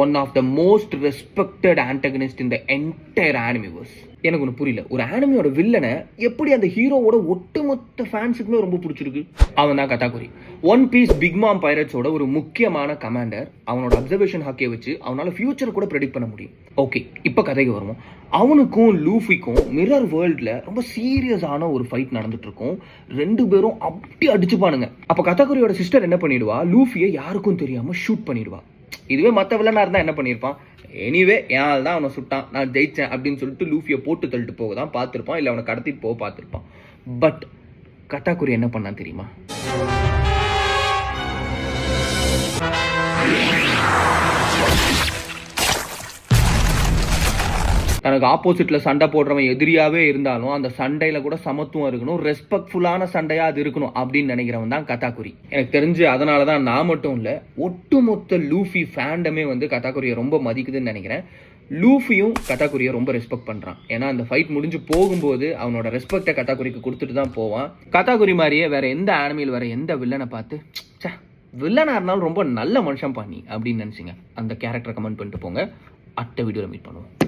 One of the most respected antagonist in the entire animeverse. எனக்கு ஒன்று புரியல, ஒரு ஆனிமியோட வில்லனை எப்படி அந்த ஹீரோவோட ஒட்டுமொத்த ஃபேன்ஸுக்குமே ரொம்ப பிடிச்சிருக்கு. அவன் தான் கதாகுரி, ஒன் பீஸ் பிக் மாம் பைரட்ஸோட ஒரு முக்கியமான கமாண்டர். அவனோட அப்சர்வேஷன் ஹாக்கியை வச்சு அவனால ஃபியூச்சர் கூட ப்ரெடிக்ட் பண்ண முடியும். ஓகே, இப்போ கதைக்கு வருவோம். அவனுக்கும் லூஃபிக்கும் மிரர் வேர்ல்டில் ரொம்ப சீரியஸான ஒரு ஃபைட் நடந்துட்டு இருக்கும். ரெண்டு பேரும் அப்படி அடிச்சுப்பானுங்க. அப்போ கதாகுரியோட சிஸ்டர் என்ன பண்ணிடுவா, லூஃபியை யாருக்கும் தெரியாமல் ஷூட் பண்ணிடுவா. இதுவே மற்ற வில்லனாக இருந்தால் என்ன பண்ணியிருப்பான், எனிவே ஏன் தான் அவனை சுட்டான், நான் ஜெயிச்சேன் அப்படின்னு சொல்லிட்டு லூஃபியை போட்டு தள்ளிட்டு போக தான் பார்த்துருப்பான், இல்லை அவனை கடத்திட்டு போக பார்த்துருப்பான். பட் கதாகுரி என்ன பண்ணான் தெரியுமா? தனக்கு ஆப்போசிட்டில் சண்டை போடுறவன் எதிரியாகவே இருந்தாலும் அந்த சண்டையில் கூட சமத்துவம் இருக்கணும், ரெஸ்பெக்ட்ஃபுல்லான சண்டையாக அது இருக்கணும் அப்படின்னு நினைக்கிறவன் தான் கதாகுரி. எனக்கு தெரிஞ்சு அதனால தான் நான் மட்டும் இல்லை, ஒட்டுமொத்த லூஃபி ஃபேண்டமே வந்து கதாகுரியை ரொம்ப மதிக்குதுன்னு நினைக்கிறேன். லூஃபியும் கதாகுரியை ரொம்ப ரெஸ்பெக்ட் பண்ணுறான். ஏன்னா அந்த ஃபைட் முடிஞ்சு போகும்போது அவனோட ரெஸ்பெக்டை கதாகுரிக்கு கொடுத்துட்டு தான் போவான். கதாகுரி மாதிரியே வேற எந்த ஆனிமியில் வேற எந்த வில்லனை பார்த்து வில்லனாக இருந்தாலும் ரொம்ப நல்ல மனுஷன் பண்ணி அப்படின்னு நினச்சிங்க, அந்த கேரக்டரை கமெண்ட் பண்ணிட்டு போங்க. அடுத்த வீடியோவில் மீட் பண்ணுவோம்.